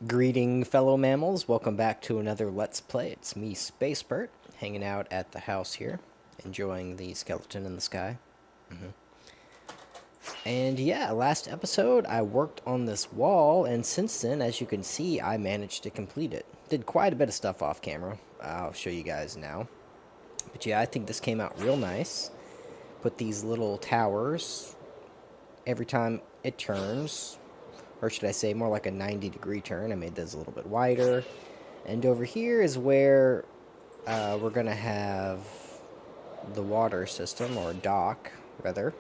Greeting, fellow mammals. Welcome back to another Let's Play. It's me, Space Burt, hanging out at the house here, enjoying the skeleton in the sky. And yeah, last episode I worked on this wall, and since then, as you can see, I managed to complete it. Did quite a bit of stuff off camera. I'll show you guys now. But yeah, I think this came out real nice. Put these little towers every time it turns, or should I say more like a 90-degree turn. I made those a little bit wider. And over here is where we're going to have the water system, or dock, rather.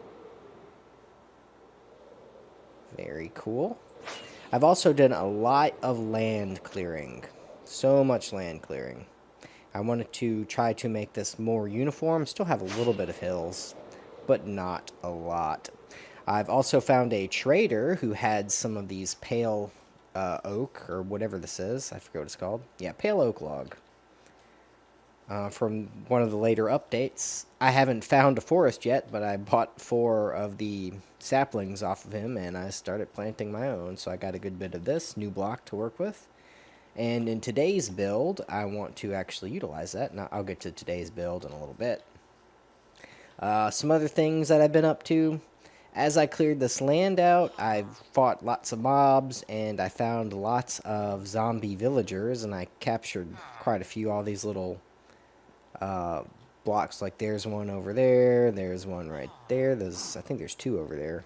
Very cool. I've also done a lot of land clearing. So much land clearing. I wanted to try to make this more uniform. Still have a little bit of hills, but not a lot. I've also found a trader who had some of these pale oak, or whatever this is. I forget what it's called. Yeah, pale oak log. From one of the later updates. I haven't found a forest yet, but I bought 4 of the saplings off of him, and I started planting my own. So I got a good bit of this new block to work with. And in today's build, I want to actually utilize that. Now, I'll get to today's build in a little bit. Some other things that I've been up to. As I cleared this land out, I've fought lots of mobs, and I found lots of zombie villagers, and I captured quite a few. All these little blocks, like there's one over there, there's one right there, I think there's 2 over there.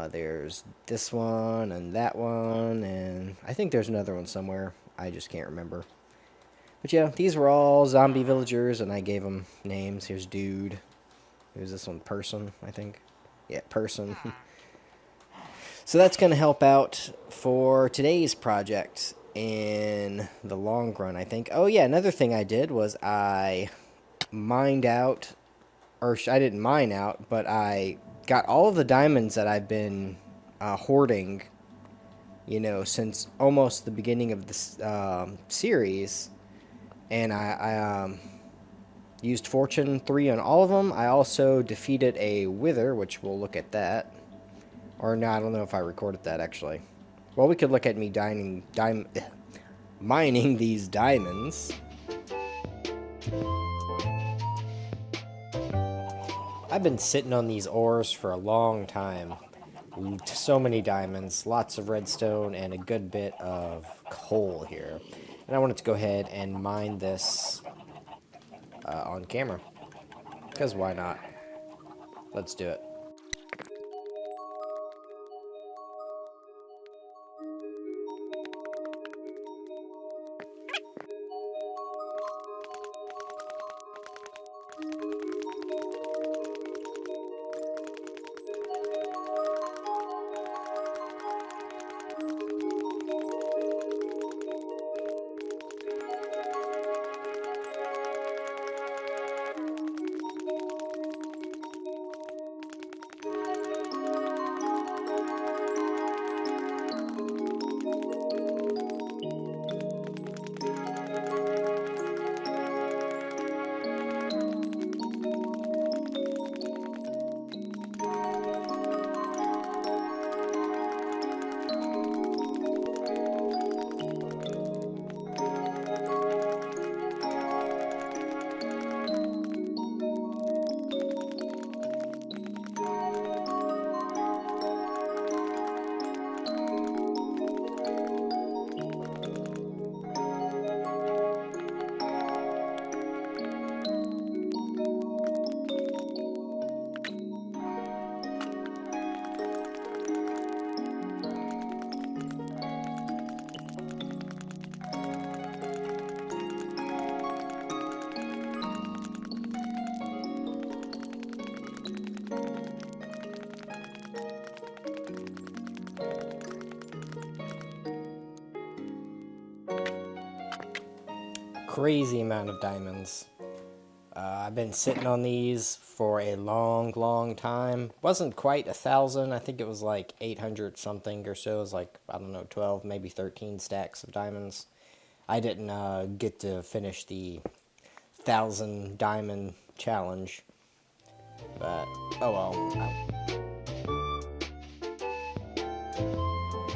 There's this one and that one, and I think there's another one somewhere. I just can't remember. But yeah, these were all zombie villagers, and I gave them names. Here's Dude. Who's this one? Person, I think. Yeah, Person. So that's going to help out for today's project in the long run, I think. Oh yeah, another thing I did was I mined out, or I didn't mine out, but I got all of the diamonds that I've been hoarding, since almost the beginning of this series. And I used Fortune 3 on all of them. I also defeated a Wither, which we'll look at that. Or no, I don't know if I recorded that, actually. Well, we could look at me mining these diamonds. I've been sitting on these ores for a long time. So many diamonds, lots of redstone, and a good bit of coal here. And I wanted to go ahead and mine this on camera. Because why not? Let's do it. Crazy amount of diamonds. I've been sitting on these for a long time. Wasn't quite 1,000. I think it was like 800 something or so. It was like, I don't know, 12, maybe 13 stacks of diamonds. I didn't get to finish the 1,000 diamond challenge. But, oh well.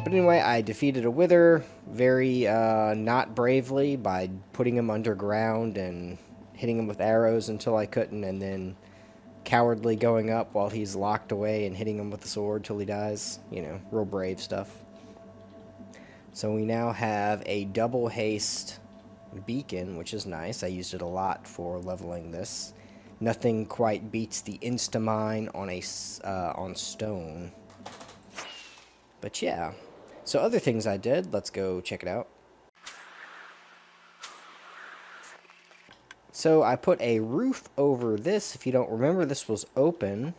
But anyway, I defeated a wither very not bravely by putting him underground and hitting him with arrows until I couldn't, and then cowardly going up while he's locked away and hitting him with the sword till he dies. You know, real brave stuff. So we now have a double haste beacon, which is nice. I used it a lot for leveling this. Nothing quite beats the insta-mine on stone. But yeah. So other things I did, let's go check it out. So I put a roof over this. If you don't remember, this was open,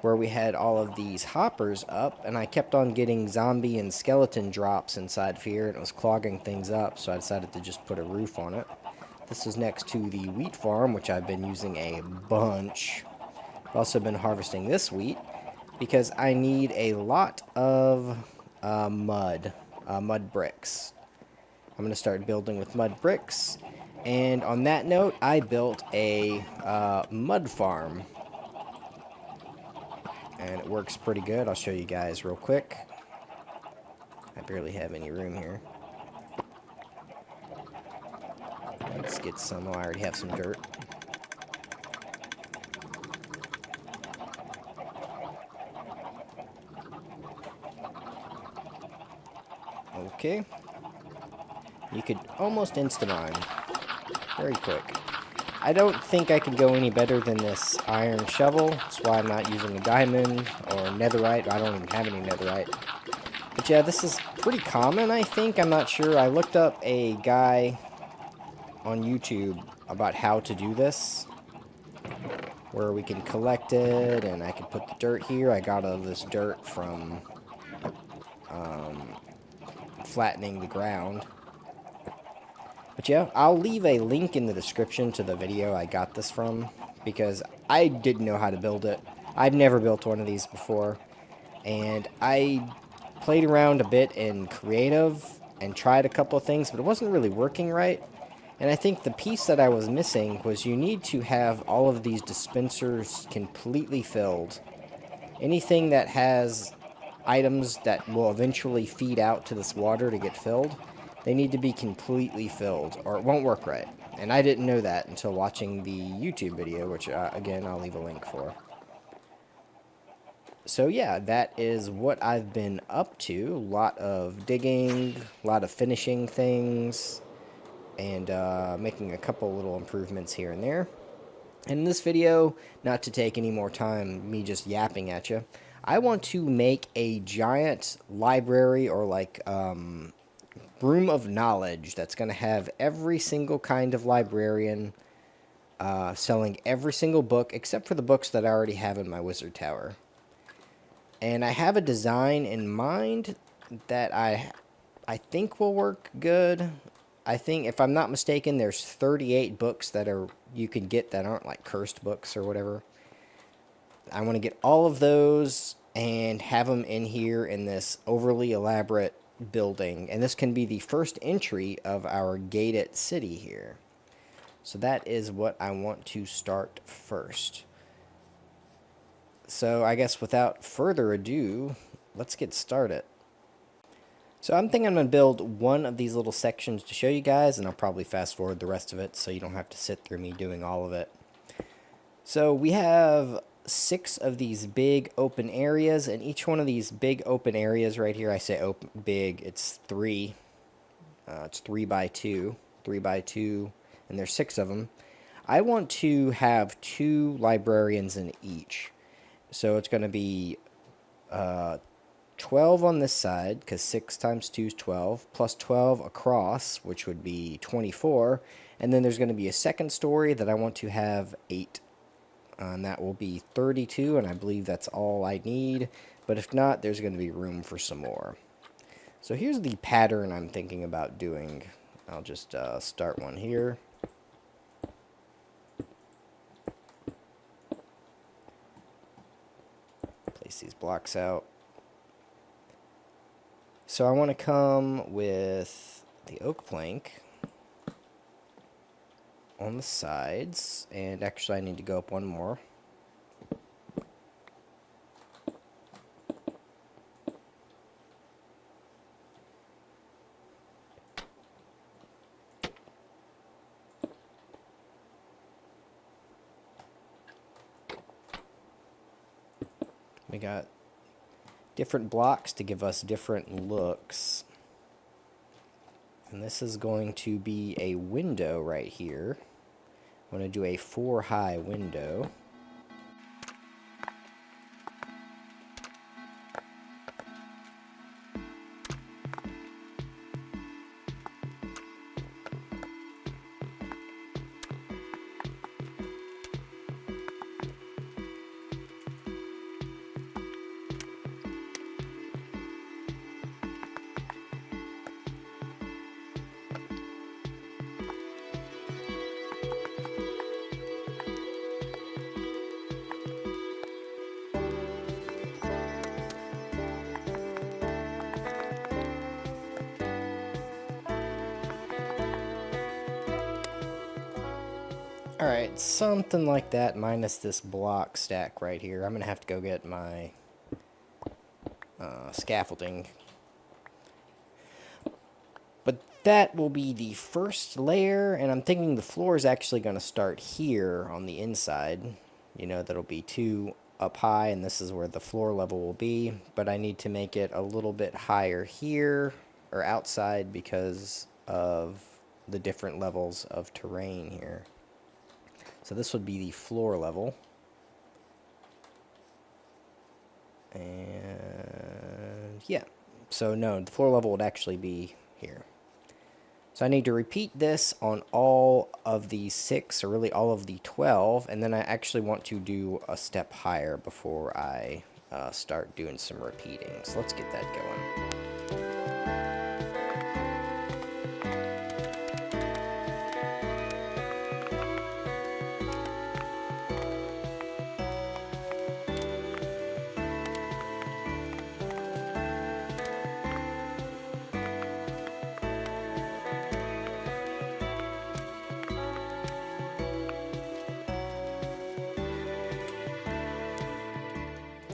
where we had all of these hoppers up, and I kept on getting zombie and skeleton drops inside of here, and it was clogging things up, so I decided to just put a roof on it. This is next to the wheat farm, which I've been using a bunch. I've also been harvesting this wheat, because I need a lot of mud bricks. I'm going to start building with mud bricks. And on that note, I built a mud farm. And it works pretty good. I'll show you guys real quick. I barely have any room here. Let's get some. Oh, I already have some dirt. Okay. You could almost insta-mine. Very quick. I don't think I could go any better than this iron shovel. That's why I'm not using a diamond or netherite. I don't even have any netherite. But yeah, this is pretty common, I think. I'm not sure. I looked up a guy on YouTube about how to do this, where we can collect it, and I can put the dirt here. I got all of this dirt from flattening the ground. But yeah, I'll leave a link in the description to the video I got this from, because I didn't know how to build it. I've never built one of these before, and I played around a bit in creative and tried a couple of things, but it wasn't really working right. And I think the piece that I was missing was you need to have all of these dispensers completely filled. Anything that has items that will eventually feed out to this water to get filled, they need to be completely filled, or it won't work right. And I didn't know that until watching the YouTube video, which, again, I'll leave a link for. So yeah, that is what I've been up to. A lot of digging, a lot of finishing things, and making a couple little improvements here and there. And in this video, not to take any more time, me just yapping at you, I want to make a giant library, or like room of knowledge, that's going to have every single kind of librarian selling every single book except for the books that I already have in my wizard tower. And I have a design in mind that I think will work good. I think, if I'm not mistaken, there's 38 books that you can get that aren't like cursed books or whatever. I want to get all of those and have them in here in this overly elaborate building. And this can be the first entry of our gated city here. So that is what I want to start first. So I guess without further ado, let's get started. So I'm thinking I'm going to build one of these little sections to show you guys, and I'll probably fast forward the rest of it so you don't have to sit through me doing all of it. So we have 6 of these big open areas, and each one of these big open areas right here, I say open, big, it's 3. It's 3 by 2, 3 by 2, and there's 6 of them. I want to have 2 librarians in each. So it's going to be 12 on this side, because 6 times 2 is 12, plus 12 across, which would be 24. And then there's going to be a second story that I want to have 8. And that will be 32, and I believe that's all I need. But if not, there's going to be room for some more. So here's the pattern I'm thinking about doing. I'll just start one here. Place these blocks out. So I want to come with the oak plank on the sides, and actually I need to go up one more. We got different blocks to give us different looks. And this is going to be a window right here. I'm going to do a 4-high window. Alright, something like that minus this block stack right here. I'm going to have to go get my scaffolding. But that will be the first layer, and I'm thinking the floor is actually going to start here on the inside. You know, that'll be 2 up high, and this is where the floor level will be. But I need to make it a little bit higher here, or outside, because of the different levels of terrain here. So this would be the floor level. And yeah, so no, the floor level would actually be here. So I need to repeat this on all of the 6, or really all of the 12, and then I actually want to do a step higher before I start doing some repeating. So let's get that going.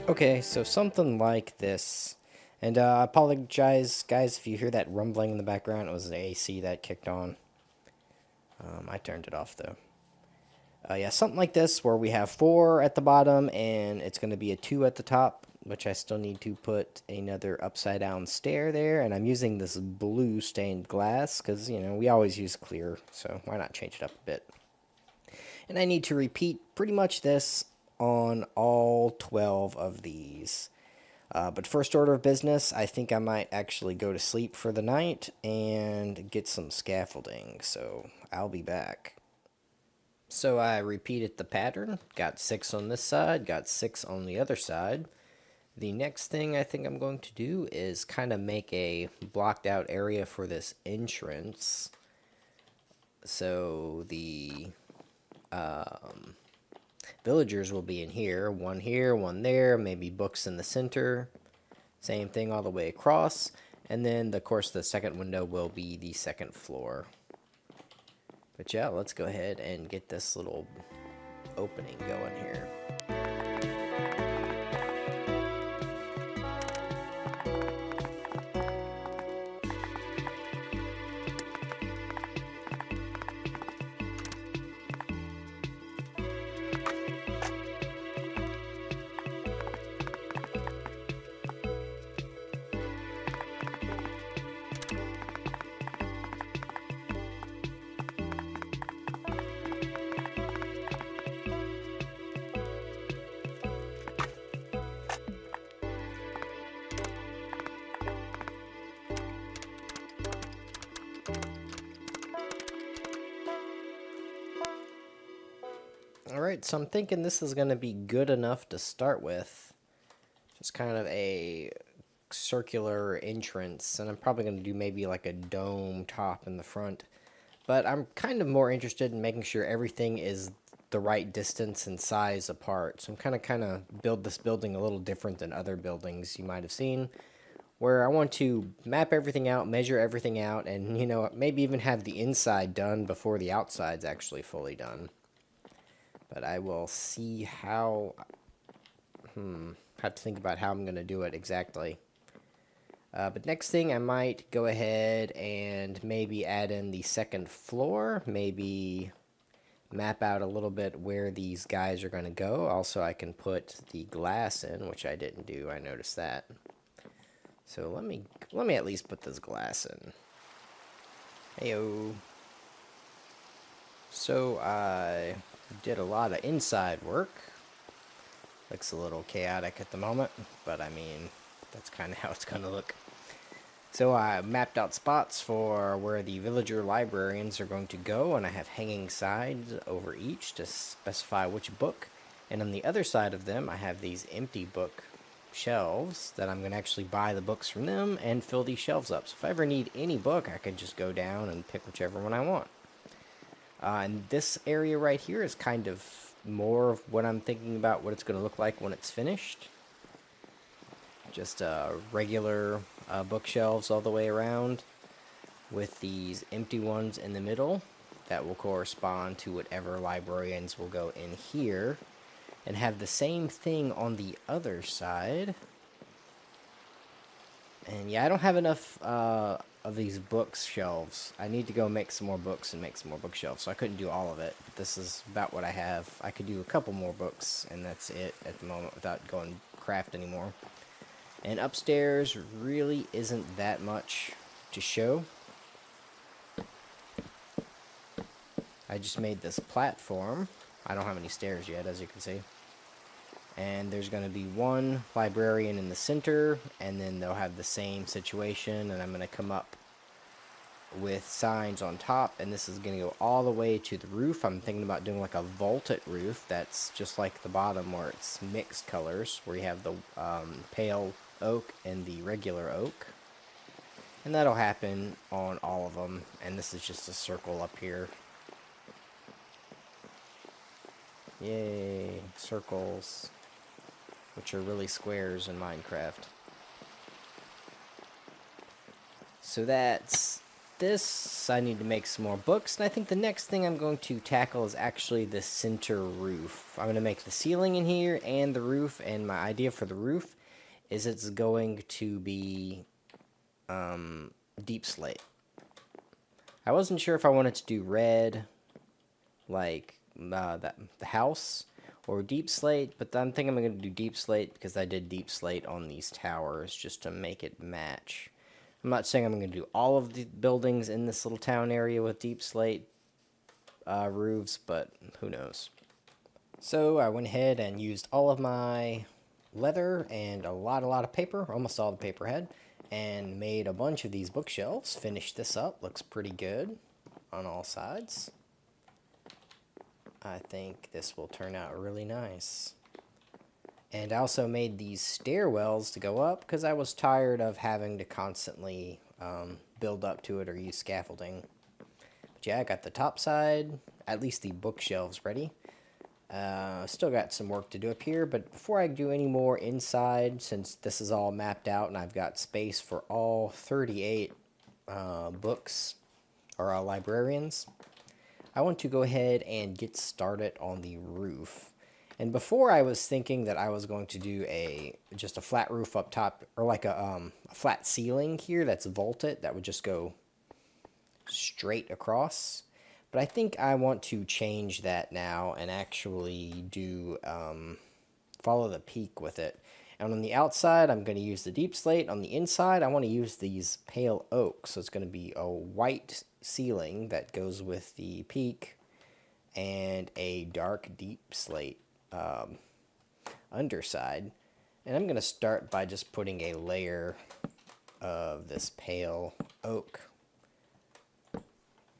Okay, so something like this. And I apologize, guys, if you hear that rumbling in the background. It was the AC that kicked on. I turned it off, though. Yeah, something like this, where we have 4 at the bottom, and it's going to be a 2 at the top, which I still need to put another upside-down stair there. And I'm using this blue stained glass, because, you know, we always use clear, so why not change it up a bit? And I need to repeat pretty much this on all 12 of these. But first order of business, I think I might actually go to sleep for the night and get some scaffolding, so I'll be back. So I repeated the pattern, got 6 on this side, got 6 on the other side. The next thing I think I'm going to do is kind of make a blocked out area for this entrance. So the villagers will be in here, one there, maybe books in the center. Same thing all the way across. And then, of course, the second window will be the second floor. But yeah, let's go ahead and get this little opening going here. Alright, so I'm thinking this is going to be good enough to start with. Just kind of a circular entrance, and I'm probably going to do maybe like a dome top in the front. But I'm kind of more interested in making sure everything is the right distance and size apart. So I'm kind of build this building a little different than other buildings you might have seen, where I want to map everything out, measure everything out, and, you know, maybe even have the inside done before the outside's actually fully done. But I will see how... have to think about how I'm going to do it exactly. But next thing, I might go ahead and maybe add in the second floor. Maybe map out a little bit where these guys are going to go. Also, I can put the glass in, which I didn't do. I noticed that. So let me at least put this glass in. Heyo. So I did a lot of inside work. Looks a little chaotic at the moment, but I mean, that's kind of how it's going to look. So I mapped out spots for where the villager librarians are going to go, and I have hanging signs over each to specify which book. And on the other side of them, I have these empty book shelves that I'm going to actually buy the books from them and fill these shelves up. So if I ever need any book, I could just go down and pick whichever one I want. And this area right here is kind of more of what I'm thinking about what it's going to look like when it's finished. Just regular bookshelves all the way around with these empty ones in the middle that will correspond to whatever librarians will go in here, and have the same thing on the other side. And yeah, I don't have enough of these bookshelves. I need to go make some more books and make some more bookshelves, so I couldn't do all of it. This is about what I have. I could do a couple more books, and that's it at the moment without going craft anymore. And upstairs really isn't that much to show. I just made this platform. I don't have any stairs yet, as you can see. And there's going to be one librarian in the center, and then they'll have the same situation, and I'm going to come up with signs on top, and this is going to go all the way to the roof. I'm thinking about doing like a vaulted roof that's just like the bottom where it's mixed colors, where you have the pale oak and the regular oak. And that'll happen on all of them, and this is just a circle up here. Yay, circles, which are really squares in Minecraft. So that's this. I need to make some more books, and I think the next thing I'm going to tackle is actually the center roof. I'm going to make the ceiling in here and the roof, and my idea for the roof is it's going to be deep slate. I wasn't sure if I wanted to do red, like the house, or deep slate, but I'm thinking I'm going to do deep slate because I did deep slate on these towers just to make it match. I'm not saying I'm going to do all of the buildings in this little town area with deep slate roofs, but who knows. So I went ahead and used all of my leather and a lot of paper, almost all the paper had, and made a bunch of these bookshelves. Finished this up. Looks pretty good on all sides. I think this will turn out really nice. And I also made these stairwells to go up because I was tired of having to constantly build up to it or use scaffolding. But yeah, I got the top side, at least the bookshelves, ready. Still got some work to do up here, but before I do any more inside, since this is all mapped out and I've got space for all 38 books, or librarians, I want to go ahead and get started on the roof. And before I was thinking that I was going to do just a flat roof up top, or like a flat ceiling here that's vaulted that would just go straight across. But I think I want to change that now and actually do follow the peak with it. And on the outside, I'm going to use the deep slate. On the inside, I want to use these pale oak. So it's going to be a white ceiling that goes with the peak and a dark deep slate underside. And I'm going to start by just putting a layer of this pale oak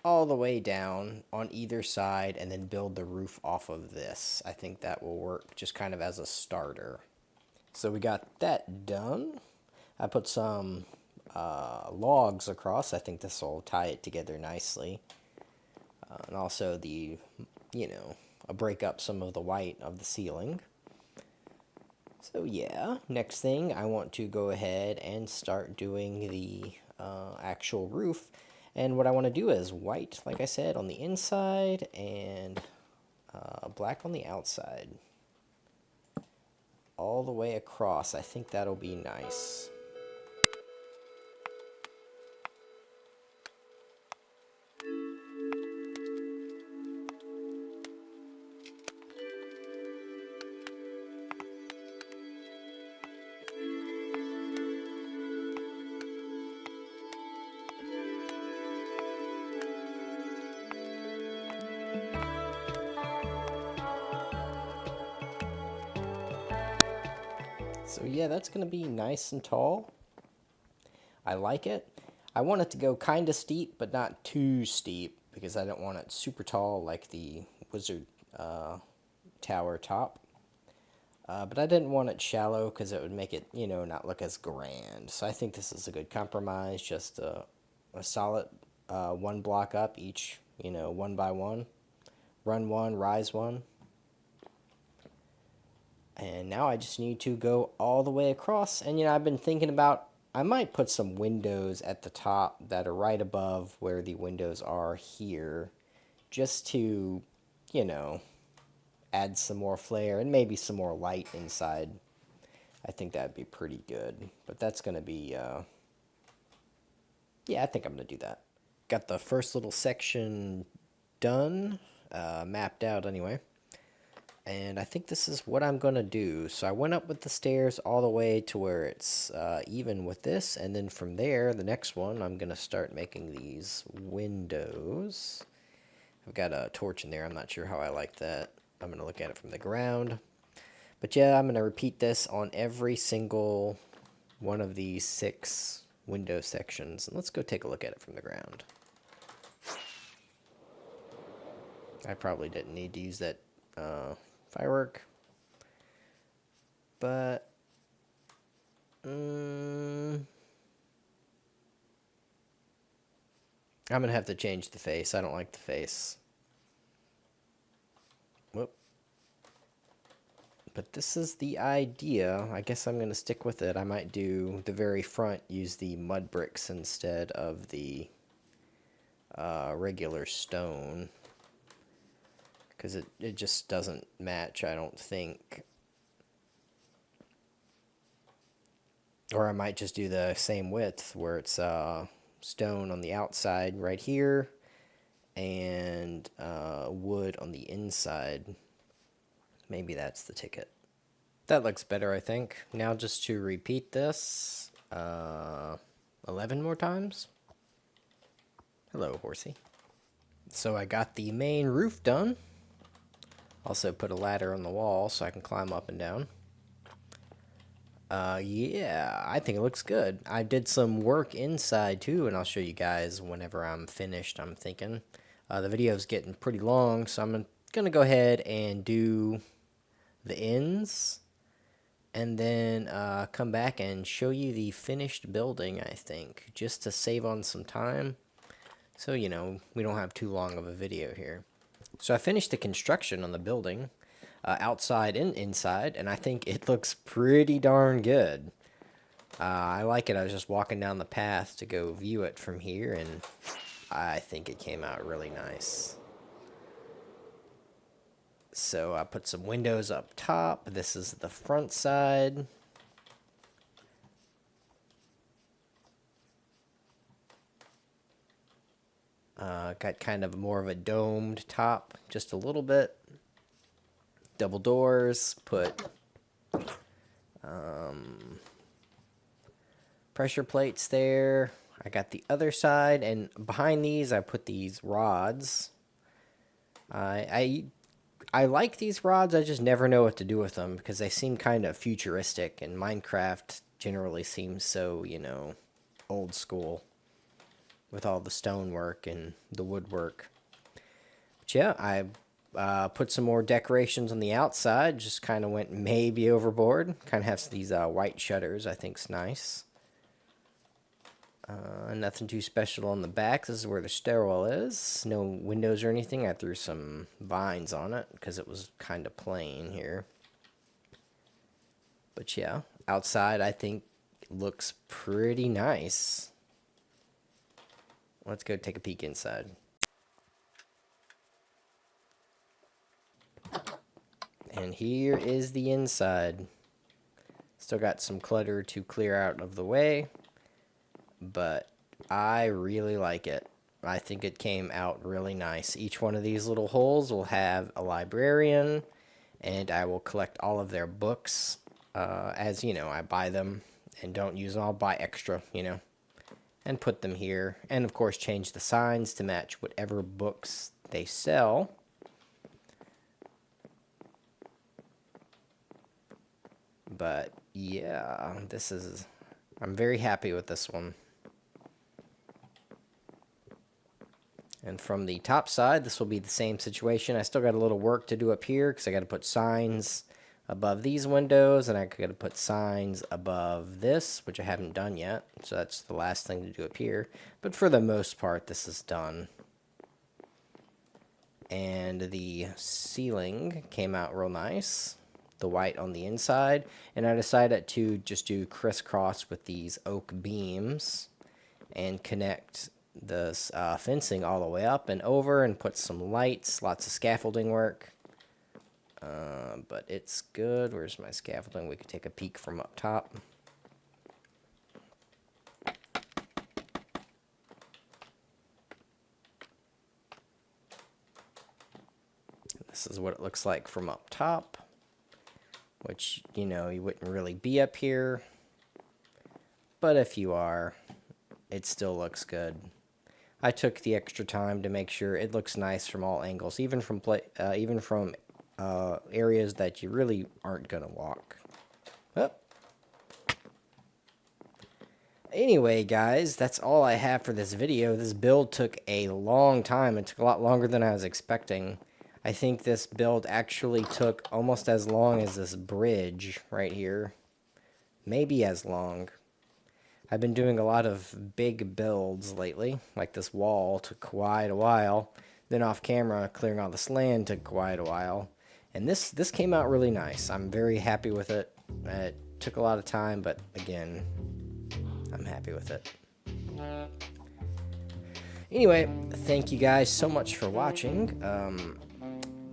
all the way down on either side, and then build the roof off of this. I think that will work just kind of as a starter. So we got that done. I put some logs across. I think this will tie it together nicely. And also break up some of the white of the ceiling. So yeah, next thing I want to go ahead and start doing the actual roof. And what I want to do is white, like I said, on the inside, and black on the outside. All the way across. I think that'll be nice. So yeah, that's going to be nice and tall. I like it. I want it to go kind of steep, but not too steep, because I don't want it super tall like the wizard tower top. But I didn't want it shallow because it would make it, not look as grand. So I think this is a good compromise, just a solid one block up each, one by one. Run one, rise one. And now I just need to go all the way across. And, I've been thinking about, I might put some windows at the top that are right above where the windows are here, just to, add some more flair and maybe some more light inside. I think that'd be pretty good. But that's going to be, yeah, I think I'm going to do that. Got the first little section done, mapped out anyway. And I think this is what I'm going to do. So I went up with the stairs all the way to where it's even with this. And then from there, the next one, I'm going to start making these windows. I've got a torch in there. I'm not sure how I like that. I'm going to look at it from the ground. But yeah, I'm going to repeat this on every single one of these 6 window sections. And let's go take a look at it from the ground. I probably didn't need to use that firework. But I'm going to have to change the face. I don't like the face. Whoop. But this is the idea. I guess I'm going to stick with it. I might do the very front, use the mud bricks instead of the regular stone. Because it just doesn't match, I don't think. Or I might just do the same width, where it's stone on the outside right here, and wood on the inside. Maybe that's the ticket. That looks better, I think. Now just to repeat this 11 more times. Hello, horsey. So I got the main roof done. Also put a ladder on the wall so I can climb up and down. Yeah, I think it looks good. I did some work inside too, and I'll show you guys whenever I'm finished, I'm thinking. The video's getting pretty long, so I'm going to go ahead and do the ends, and then come back and show you the finished building, I think, just to save on some time. So, we don't have too long of a video here. So I finished the construction on the building, outside and inside, and I think it looks pretty darn good. I like it. I was just walking down the path to go view it from here, and I think it came out really nice. So I put some windows up top. This is the front side. Got kind of more of a domed top, just a little bit. Double doors, put pressure plates there. I got the other side, and behind these I put these rods. I like these rods, I just never know what to do with them because they seem kind of futuristic, and Minecraft generally seems so, old school with all the stonework and the woodwork. But yeah, I put some more decorations on the outside, just kind of went maybe overboard. Kind of has these white shutters, I think's nice. Nothing too special on the back. This is where the stairwell is. No windows or anything. I threw some vines on it because it was kind of plain here. But yeah, outside I think looks pretty nice. Let's go take a peek inside. And here is the inside. Still got some clutter to clear out of the way, but I really like it. I think it came out really nice. Each one of these little holes will have a librarian, and I will collect all of their books. As I buy them and don't use them, I'll buy extra, and put them here. And of course, change the signs to match whatever books they sell. But yeah, I'm very happy with this one. And from the top side, this will be the same situation. I still got a little work to do up here because I got to put signs above these windows, and I got to put signs above this, which I haven't done yet. So that's the last thing to do up here. But for the most part, this is done. And the ceiling came out real nice. The white on the inside. And I decided to just do crisscross with these oak beams and connect the fencing all the way up and over and put some lights, lots of scaffolding work. But it's good. Where's my scaffolding? We could take a peek from up top. This is what it looks like from up top, which, you know, you wouldn't really be up here. But if you are, it still looks good. I took the extra time to make sure it looks nice from all angles, even from areas that you really aren't gonna walk. Oh. Anyway, guys, that's all I have for this video. This build took a long time. It took a lot longer than I was expecting. I think this build actually took almost as long as this bridge right here. Maybe as long. I've been doing a lot of big builds lately, like this wall took quite a while. Then off camera, clearing all this land took quite a while. And this came out really nice. I'm very happy with it. It took a lot of time, but again, I'm happy with it. Anyway, thank you guys so much for watching.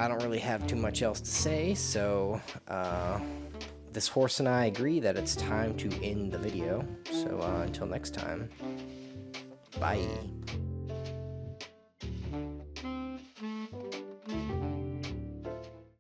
I don't really have too much else to say, so this horse and I agree that it's time to end the video. So until next time, bye.